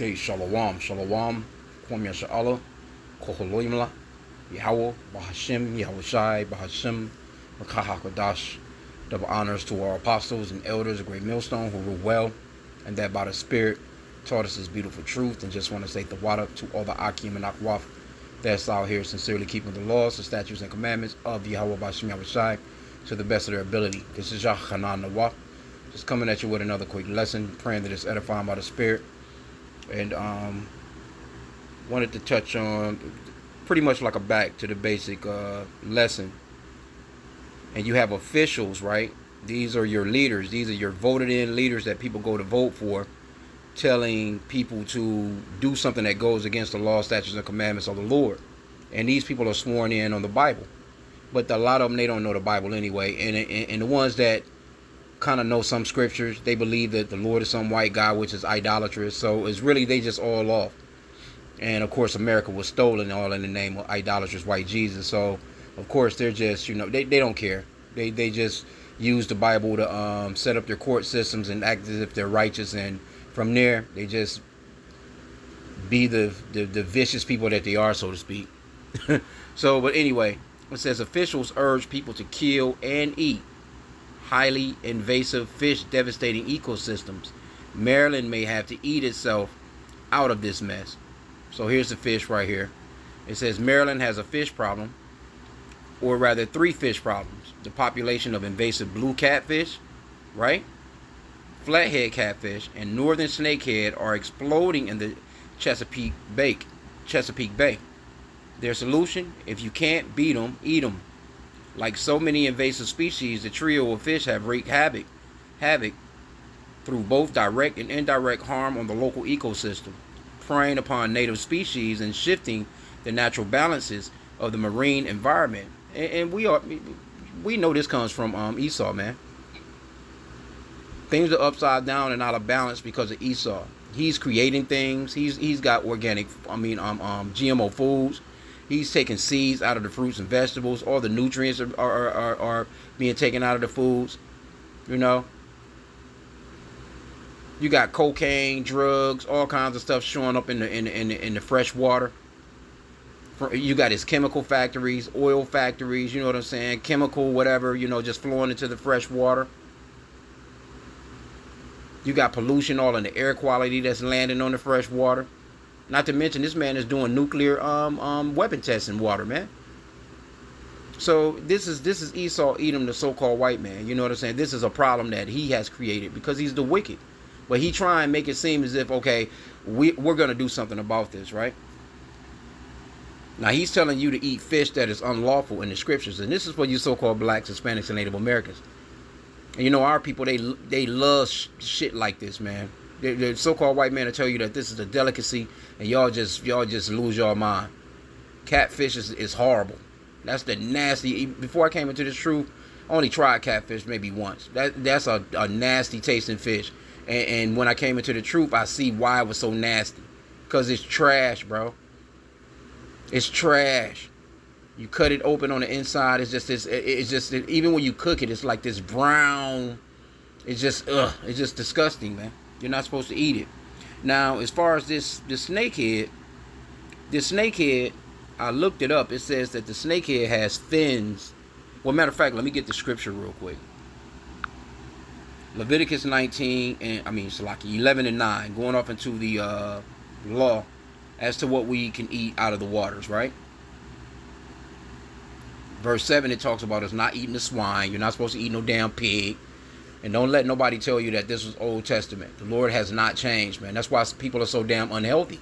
Okay, Shalom, Shalom, Kwam Yasha'Allah, Koholoimla, Yahweh, Bahashim, Yahweh Shai, Bahashim, Rakahakadash. Double honors to our apostles and elders of Great Millstone who rule well, and that by the Spirit taught us this beautiful truth. And just want to say the water to all the H.I.M and Akwaf that's out here sincerely keeping the laws, the statutes, and commandments of Yahweh Bahashim Yahweh Shai to the best of their ability. This is Yahanan Nawaf, just coming at you with another quick lesson, praying that it's edifying by the Spirit. And wanted to touch on pretty much like a back to the basic lesson. And you have officials, right? These are your leaders. These are your voted in leaders that people go to vote for, telling people to do something that goes against the law, statutes, and commandments of the Lord. And these people are sworn in on the Bible. But a lot of them, they don't know the Bible anyway. And the ones that kind of know some scriptures, they believe that the Lord is some white guy, which is idolatrous. So it's really, they just all off. And of course America was stolen all in the name of idolatrous white Jesus. So of course they're just, they don't care. They just use the Bible to set up their court systems and act as if they're righteous, and from there they just be the vicious people that they are, so to speak. So but anyway, it says officials urge people to kill and eat highly invasive fish devastating ecosystems. Maryland may have to eat itself out of this mess. So here's the fish right here. It says Maryland has a fish problem, or rather 3 fish problems. The population of invasive blue catfish, right? Flathead catfish and northern snakehead are exploding in the Chesapeake Bay. Their solution: if you can't beat them, eat them. Like so many invasive species, the trio of fish have wreaked havoc through both direct and indirect harm on the local ecosystem, preying upon native species and shifting the natural balances of the marine environment. And we know this comes from Esau, man. Things are upside down and out of balance because of Esau. He's creating things. He's got GMO foods. He's taking seeds out of the fruits and vegetables. All the nutrients are being taken out of the foods. You got cocaine, drugs, all kinds of stuff showing up in the fresh water. You got his chemical factories, oil factories. You know what I'm saying? Chemical, whatever. Just flowing into the fresh water. You got pollution all in the air quality that's landing on the fresh water. Not to mention, this man is doing nuclear weapon tests in water, man. So this is Esau Edom, the so-called white man. You know what I'm saying? This is a problem that he has created because he's the wicked. But he try and make it seem as if, okay, we're going to do something about this, right? Now he's telling you to eat fish that is unlawful in the scriptures. And this is for you so-called blacks, Hispanics, and Native Americans. And our people, they love shit like this, man. The so-called white man will tell you that this is a delicacy, and y'all just lose your mind. Catfish is horrible. That's the nasty. Before I came into this truth, I only tried catfish maybe once. That's a nasty tasting fish. And when I came into the truth, I see why it was so nasty. Because it's trash, bro. It's trash. You cut it open on the inside. It's just this. It's just even when you cook it, it's like this brown. It's just disgusting, man. You're not supposed to eat it. Now, as far as this snakehead, I looked it up. It says that the snakehead has fins. Well, matter of fact, let me get the scripture real quick. Leviticus 19 and 11 and 9, going off into the law as to what we can eat out of the waters, right? Verse 7, it talks about us not eating the swine. You're not supposed to eat no damn pig. And don't let nobody tell you that this was Old Testament. The Lord has not changed, man. That's why people are so damn unhealthy.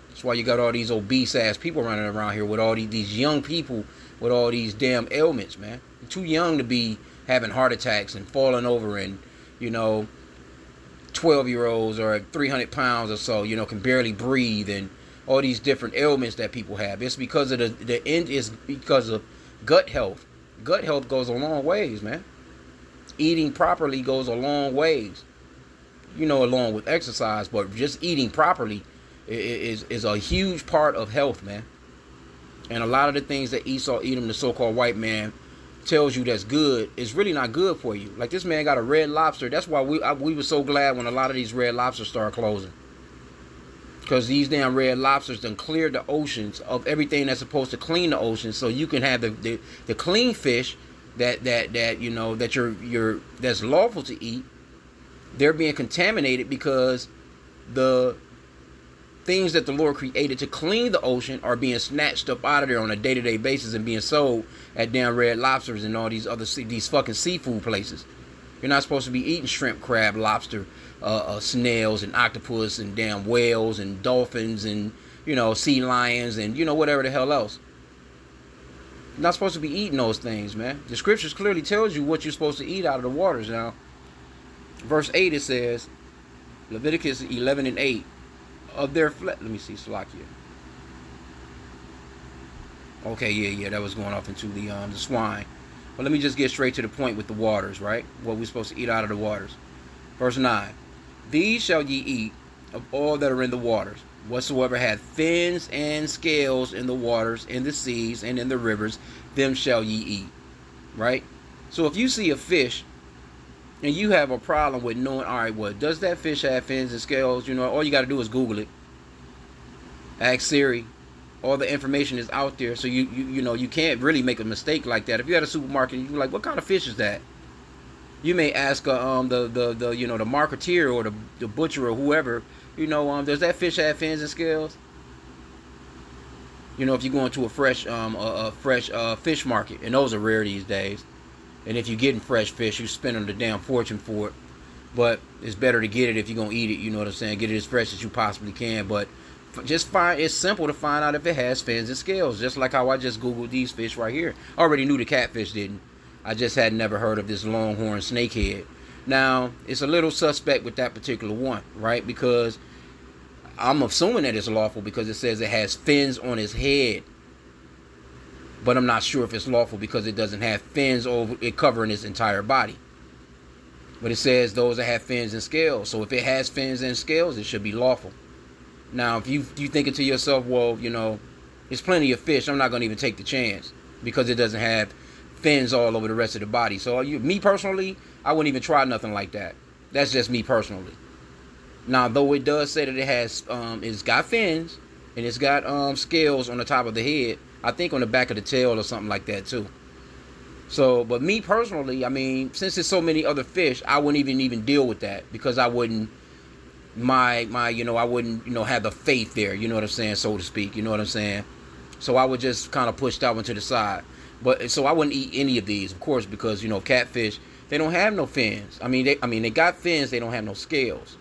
That's why you got all these obese ass people running around here with all these young people with all these damn ailments, man. You're too young to be having heart attacks and falling over, and 12-year-olds or 300 pounds or so, can barely breathe, and all these different ailments that people have. It's because of the end is because of gut health. Gut health goes a long ways, man. Eating properly goes a long ways, along with exercise, but just eating properly is a huge part of health, man. And a lot of the things that Esau Edom, the so-called white man, tells you that's good is really not good for you. Like this man got a Red Lobster. That's why we were so glad when a lot of these Red Lobsters started closing. Because these damn red lobsters done cleared the oceans of everything that's supposed to clean the ocean, so you can have the clean fish that you know that you're that's lawful to eat. They're being contaminated because the things that the Lord created to clean the ocean are being snatched up out of there on a day-to-day basis and being sold at damn Red Lobsters and all these other these fucking seafood places. You're not supposed to be eating shrimp, crab, lobster, snails, and octopus, and damn whales, and dolphins, and, you know, sea lions, and, you know, whatever the hell else. You're not supposed to be eating those things, man. The scriptures clearly tells you what you're supposed to eat out of the waters. Now, verse 8, it says, Leviticus 11 and 8, of their flesh. Let me see, Salakia. Okay, yeah, that was going off into the swine. But let me just get straight to the point with the waters, right? What we're supposed to eat out of the waters. Verse 9. These shall ye eat of all that are in the waters, whatsoever hath fins and scales in the waters, in the seas, and in the rivers, them shall ye eat. Right? So if you see a fish, and you have a problem with knowing, all right, well, does that fish have fins and scales? You know, all you got to do is Google it. Ask Siri. All the information is out there, so you know you can't really make a mistake like that. If you're at a supermarket and you're like, what kind of fish is that? You may ask the you know, the marketeer or the butcher or whoever, you know, does that fish have fins and scales? You know, if you're going to a fresh fish market, and those are rare these days. And if you're getting fresh fish, you're spending the damn fortune for it. But it's better to get it if you're gonna eat it. You know what I'm saying? Get it as fresh as you possibly can. But just it's simple to find out if it has fins and scales, just like how I just googled these fish right here. I already knew the catfish didn't. I just had never heard of this longhorn snakehead. Now, it's a little suspect with that particular one, right? Because I'm assuming that it's lawful because it says it has fins on its head. But I'm not sure if it's lawful because it doesn't have fins over it covering its entire body. But it says those that have fins and scales. So if it has fins and scales, it should be lawful. Now, if you thinking to yourself, well, you know, there's plenty of fish, I'm not going to even take the chance because it doesn't have fins all over the rest of the body. So me personally, I wouldn't even try nothing like that. That's just me personally. Now, though it does say that it has, it's got fins and it's got scales on the top of the head. I think on the back of the tail or something like that too. So, but me personally, I mean, since there's so many other fish, I wouldn't even deal with that because I wouldn't. I wouldn't, have the faith there, you know what I'm saying, so to speak, you know what I'm saying? So I would just kind of push that one to the side. But so I wouldn't eat any of these, of course, because, catfish, they don't have no fins. I mean, they got fins, they don't have no scales.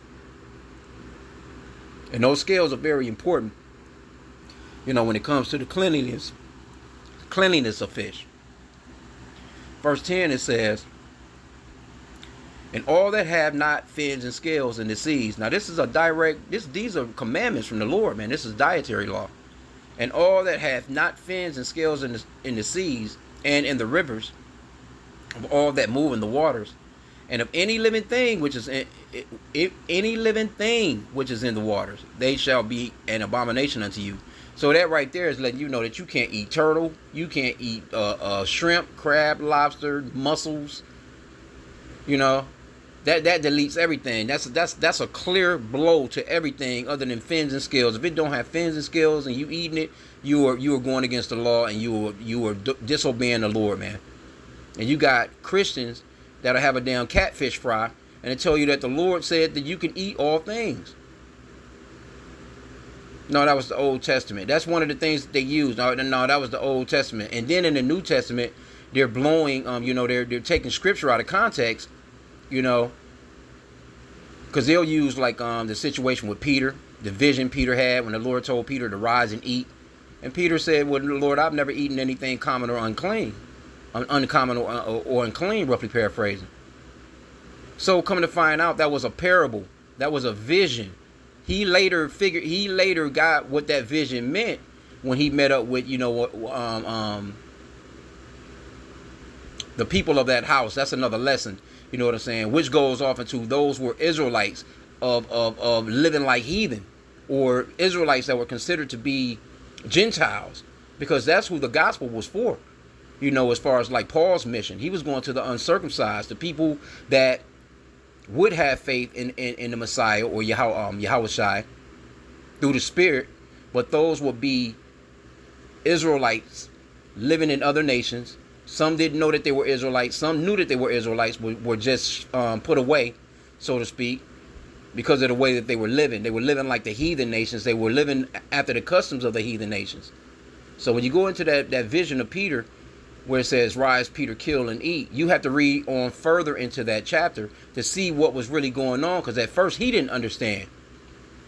And those scales are very important, when it comes to the cleanliness of fish. Verse 10, it says, and all that have not fins and scales in the seas. Now this is a these are commandments from the Lord, man. This is dietary law. And all that have not fins and scales in the seas and in the rivers, of all that move in the waters, and of any living thing which is in the waters, they shall be an abomination unto you. So that right there is letting you know that you can't eat turtle, you can't eat shrimp, crab, lobster, mussels. That deletes everything. That's a clear blow to everything other than fins and scales. If it don't have fins and scales and you eating it, you are going against the law and you are disobeying the Lord, man. And you got Christians that'll have a damn catfish fry and they tell you that the Lord said that you can eat all things. No, that was the Old Testament. That's one of the things that they used. No, that was the Old Testament. And then in the New Testament, they're blowing, they're taking scripture out of context, because they'll use like the situation with Peter, the vision Peter had when the Lord told Peter to rise and eat. And Peter said, well, Lord, I've never eaten anything common or unclean. Uncommon or unclean, roughly paraphrasing. So coming to find out, that was a parable. That was a vision. He later got what that vision meant when he met up with, the people of that house. That's another lesson, you know what I'm saying, which goes off into those were Israelites of living like heathen, or Israelites that were considered to be Gentiles, because that's who the gospel was for. As far as like Paul's mission, he was going to the uncircumcised, the people that would have faith in the Messiah or Yahushai, through the Spirit, but those will be Israelites living in other nations. Some didn't know that they were Israelites. Some knew that they were Israelites, but were just put away, so to speak, because of the way that they were living. They were living like the heathen nations. They were living after the customs of the heathen nations. So when you go into that vision of Peter, where it says, rise, Peter, kill and eat, you have to read on further into that chapter to see what was really going on, because at first he didn't understand.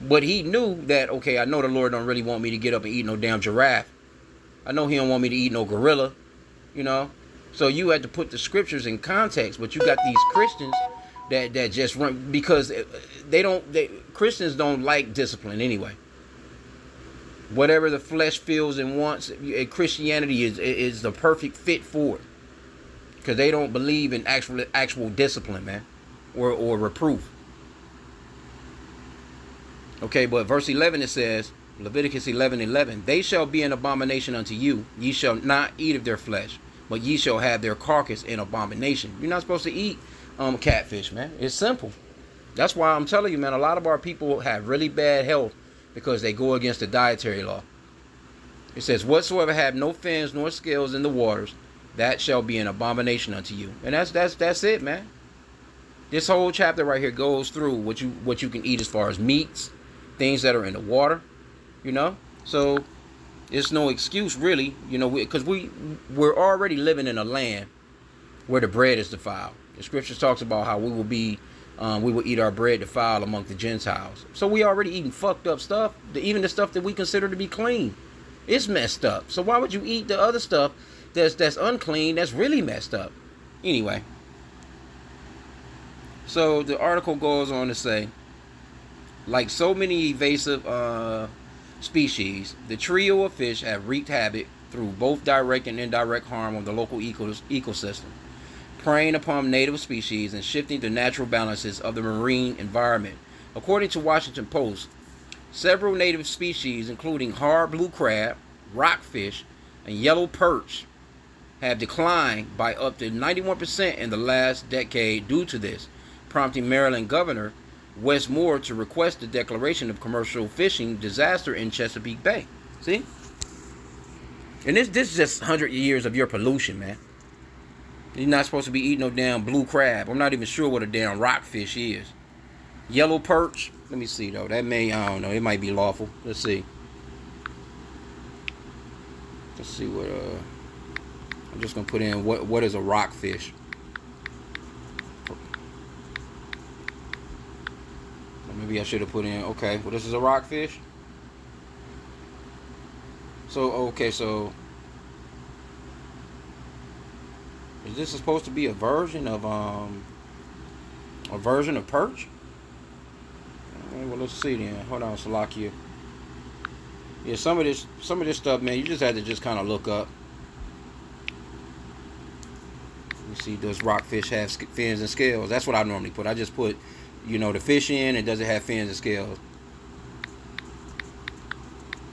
But he knew that, okay, I know the Lord don't really want me to get up and eat no damn giraffe. I know he don't want me to eat no gorilla, you know. So you had to put the scriptures in context. But you got these Christians that just run, because Christians don't like discipline anyway. Whatever the flesh feels and wants, Christianity is the perfect fit for it, because they don't believe in actual discipline, man, or reproof. Okay, but verse 11 it says, Leviticus 11:11, they shall be an abomination unto you. Ye shall not eat of their flesh, but ye shall have their carcass in abomination. You're not supposed to eat catfish, man. It's simple. That's why I'm telling you, man, a lot of our people have really bad health because they go against the dietary law. It says, whatsoever have no fins nor scales in the waters, that shall be an abomination unto you. And that's it, man. This whole chapter right here goes through what you can eat as far as meats, things that are in the water, you know. So it's no excuse really, you know, because we're already living in a land where the bread is defiled. The scriptures talks about how we will eat our bread defiled among the Gentiles. So we already eating fucked up stuff. Even the stuff that we consider to be clean, it's messed up. So why would you eat the other stuff that's unclean, that's really messed up? Anyway, so the article goes on to say, like so many invasive species, the trio of fish have wreaked havoc through both direct and indirect harm on the local ecosystem, preying upon native species and shifting the natural balances of the marine environment. According to Washington Post, several native species, including hard blue crab, rockfish, and yellow perch, have declined by up to 91% in the last decade due to this, prompting Maryland Governor Wes Moore to request the declaration of commercial fishing disaster in Chesapeake Bay. See? And this is just 100 years of your pollution, man. You're not supposed to be eating no damn blue crab. I'm not even sure what a damn rockfish is. Yellow perch. Let me see, though. That may, I don't know. It might be lawful. Let's see. Let's see what, I'm just going to put in what is a rockfish. Maybe I should have put in, okay, well, this is a rockfish. So, okay, so is this supposed to be a version of perch? Okay, well, let's see then. Hold on, Salakia. Yeah, some of this stuff, man, you just had to just kind of look up. Let me see, does rockfish have fins and scales? That's what I normally put. I just put, you know, the fish in, and does it have fins and scales?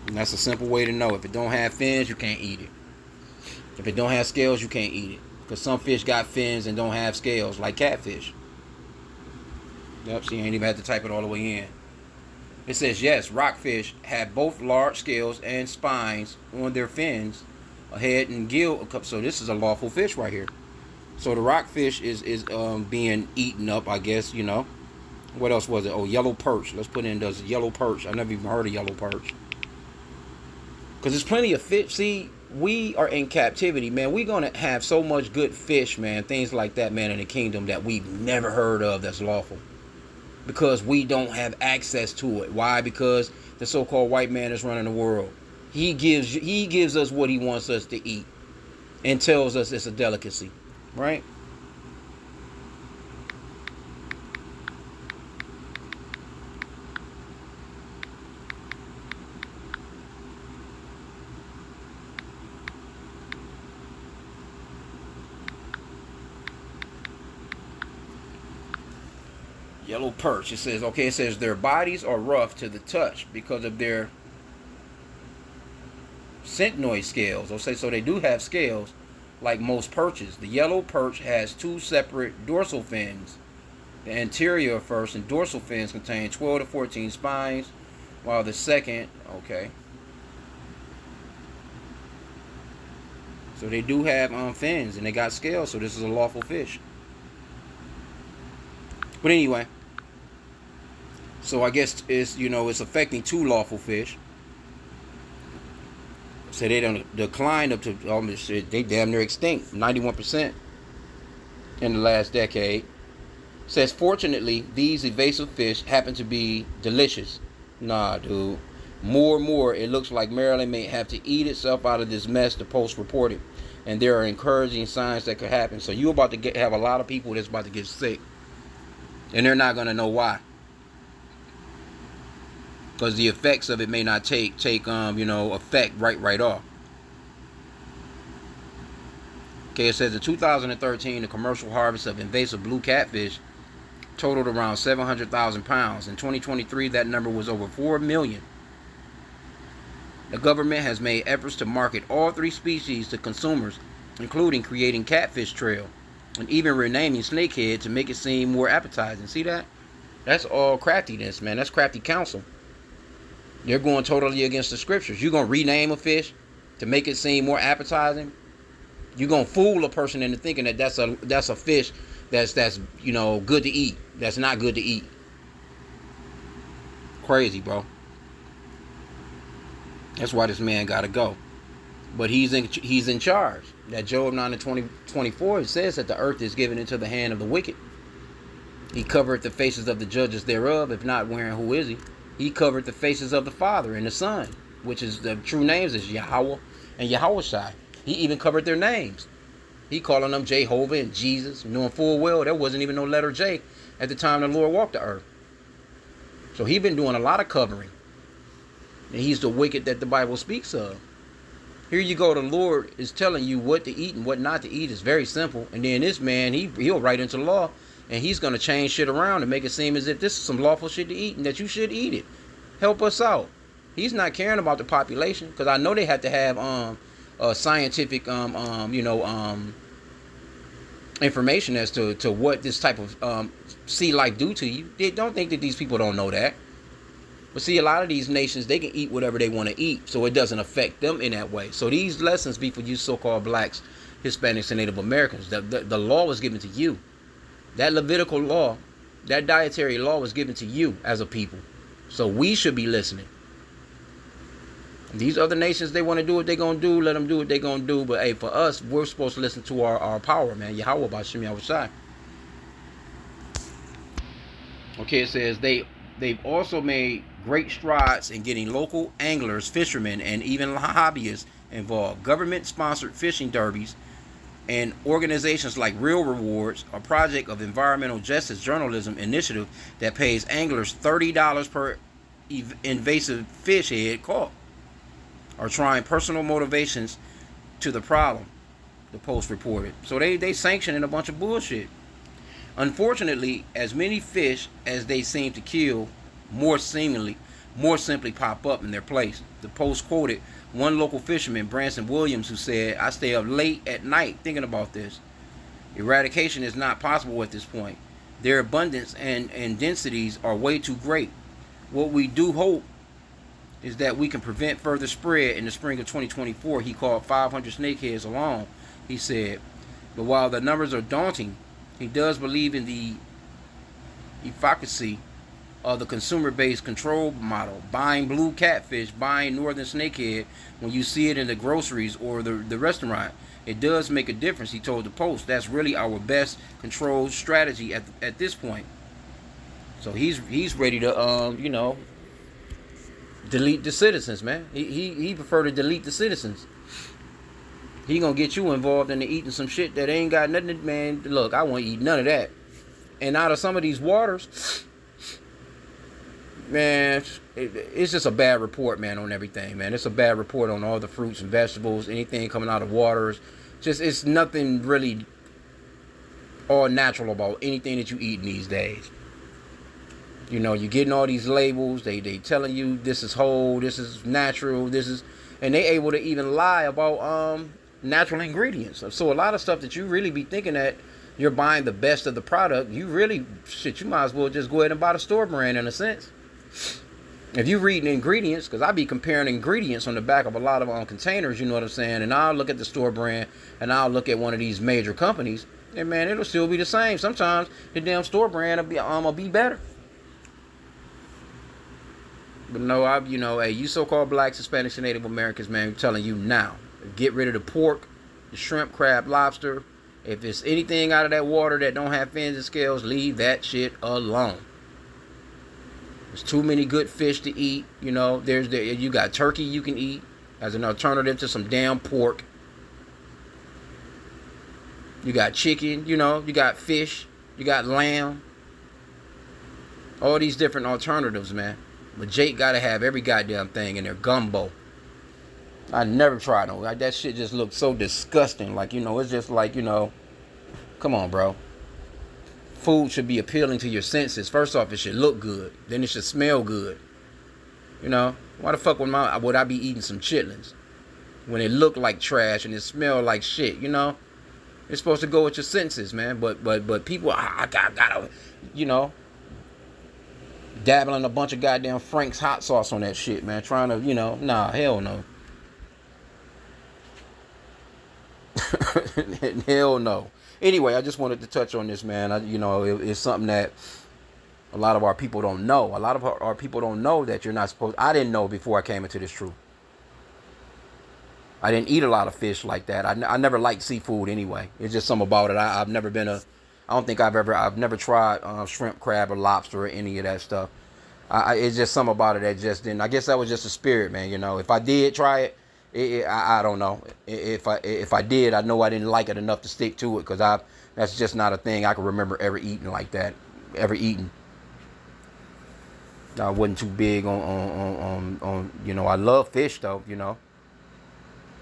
And that's a simple way to know. If it don't have fins, you can't eat it. If it don't have scales, you can't eat it. Because some fish got fins and don't have scales, like catfish. Yep, see, you ain't even had to type it all the way in. It says, yes, rockfish have both large scales and spines on their fins, a head and gill. So this is a lawful fish right here. So the rockfish is being eaten up, I guess, you know. What else was it? Oh, yellow perch. Let's put in, does yellow perch. I never even heard of yellow perch. Because there's plenty of fish. See, we are in captivity, man. We're going to have so much good fish, man. Things like that, man, in the kingdom that we've never heard of that's lawful. Because we don't have access to it. Why? Because the so-called white man is running the world. He gives us what he wants us to eat and tells us it's a delicacy. Right? Yellow perch. It says, okay, it says their bodies are rough to the touch because of their centinoid scales. Okay, so they do have scales like most perches. The yellow perch has two separate dorsal fins. The anterior first and dorsal fins contain 12 to 14 spines, while the second, okay. So they do have fins and they got scales, so this is a lawful fish. But anyway, so I guess it's affecting two lawful fish. So they don't decline up to almost they damn near extinct, 91% in the last decade. Says fortunately these invasive fish happen to be delicious. Nah, dude. More and more, it looks like Maryland may have to eat itself out of this mess, the Post reported. And there are encouraging signs that could happen. So you're about to have a lot of people that's about to get sick. And they're not going to know why. Because the effects of it may not take effect right off. Okay, it says in 2013, the commercial harvest of invasive blue catfish totaled around 700,000 pounds. In 2023, that number was over 4 million. The government has made efforts to market all three species to consumers, including creating catfish trail and even renaming snakehead to make it seem more appetizing. See that? That's all craftiness, man. That's crafty counsel. They're going totally against the scriptures. You're going to rename a fish to make it seem more appetizing? You're going to fool a person into thinking that that's a fish that's good to eat. That's not good to eat. Crazy, bro. That's why this man got to go. But he's in charge. That Job 9:24 says that the earth is given into the hand of the wicked. He covered the faces of the judges thereof. If not wearing, who is he? He covered the faces of the Father and the Son, which is the true names is Yahweh and Yahushai. He even covered their names. He calling them Jehovah and Jesus, knowing full well there wasn't even no letter J at the time the Lord walked the earth. So he been doing a lot of covering. And he's the wicked that the Bible speaks of. Here you go, the Lord is telling you what to eat and what not to eat. It's very simple. And then this man, he'll write into law, and he's going to change shit around and make it seem as if this is some lawful shit to eat and that you should eat it. Help us out. He's not caring about the population, because I know they have to have scientific information as to what this type of sea life do to you. They don't think that these people don't know that. But see, a lot of these nations, they can eat whatever they want to eat, so it doesn't affect them in that way. So these lessons be for you so-called blacks, Hispanics, and Native Americans. The law was given to you. That Levitical law, that dietary law was given to you as a people. So we should be listening. These other nations, they want to do what they're going to do. Let them do what they're going to do. But hey, for us, we're supposed to listen to our power, man. Yahweh B'Shem Yahushai. Okay, it says they've also made great strides in getting local anglers, fishermen, and even hobbyists involved. Government-sponsored fishing derbies and organizations like Real Rewards, a project of environmental justice journalism initiative that pays anglers $30 per invasive fish head caught, are trying personal motivations to the problem, the Post reported. So they sanctioning a bunch of bullshit. Unfortunately, as many fish as they seem to kill, more simply pop up in their place. The Post quoted one local fisherman, Branson Williams, who said, "I stay up late at night thinking about this. Eradication is not possible at this point. Their abundance and densities are way too great. What we do hope is that we can prevent further spread." In the spring of 2024, he called 500 snakeheads alone, he said. But while the numbers are daunting, he does believe in the efficacy of the consumer-based control model. Buying blue catfish, buying northern snakehead when you see it in the groceries or the restaurant. It does make a difference, he told the Post. That's really our best control strategy at this point. So he's ready to delete the citizens, man. He prefer to delete the citizens. He gonna get you involved in eating some shit that ain't got nothing. Man, look, I won't eat none of that. And out of some of these waters, man, it's just a bad report, man, on everything, man. It's a bad report on all the fruits and vegetables, anything coming out of waters. Just, it's nothing really all natural about anything that you eat in these days. You know, you're getting all these labels. They telling you this is whole, this is natural, this is, and they able to even lie about natural ingredients. So a lot of stuff that you really be thinking that you're buying the best of the product, you really, shit, you might as well just go ahead and buy the store brand in a sense. If you read the ingredients, because I be comparing ingredients on the back of a lot of containers, you know what I'm saying? And I'll look at the store brand and I'll look at one of these major companies, and man, it'll still be the same. Sometimes the damn store brand will be better. But no, hey, you so-called blacks, Hispanics, and Native Americans, man, I'm telling you now, get rid of the pork, the shrimp, crab, lobster. If it's anything out of that water that don't have fins and scales, leave that shit alone. There's too many good fish to eat. You got turkey you can eat as an alternative to some damn pork. You got chicken, you got fish, you got lamb. All these different alternatives, man. But Jake gotta have every goddamn thing in their gumbo. I never tried no. That shit just looks so disgusting. Like, it's just like, come on, bro. Food should be appealing to your senses. First off, it should look good. Then it should smell good. Why the fuck would I be eating some chitlins when it looked like trash and it smelled like shit? It's supposed to go with your senses, man. But people, I gotta, dabbling a bunch of goddamn Frank's hot sauce on that shit, man. Trying to, nah, hell no. Hell no. Anyway, I just wanted to touch on this, man. It's something that a lot of our people don't know. A lot of our people don't know that you're not supposed. I didn't know before I came into this truth. I didn't eat a lot of fish like that. I never liked seafood anyway. It's just something about it. I've never been I don't think I've never tried shrimp, crab, or lobster or any of that stuff. It's just something about it that just didn't. I guess that was just a spirit, man. If I did try it, I don't know. If I did, I know I didn't like it enough to stick to it, because that's just not a thing I can remember ever eating like that. Ever eaten. I wasn't too big on I love fish though.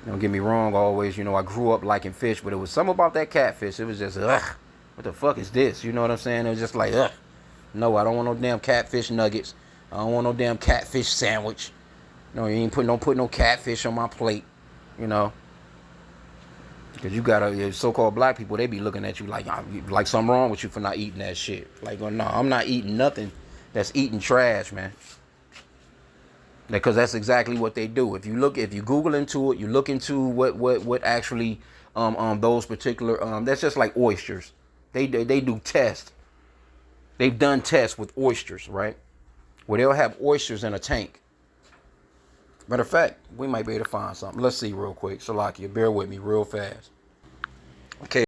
Don't get me wrong. Always, I grew up liking fish, but it was something about that catfish. It was just ugh. What the fuck is this? You know what I'm saying? It was just like ugh. No, I don't want no damn catfish nuggets. I don't want no damn catfish sandwich. No, you ain't put no catfish on my plate, Because you got so-called black people, they be looking at you like something wrong with you for not eating that shit. Like, oh, no, I'm not eating nothing that's eating trash, man. Because that's exactly what they do. If you Google into it, you look into what actually those particular that's just like oysters. They do tests. They've done tests with oysters, right? Where they'll have oysters in a tank. Matter of fact, we might be able to find something. Let's see real quick. Salakia, bear with me real fast. Okay.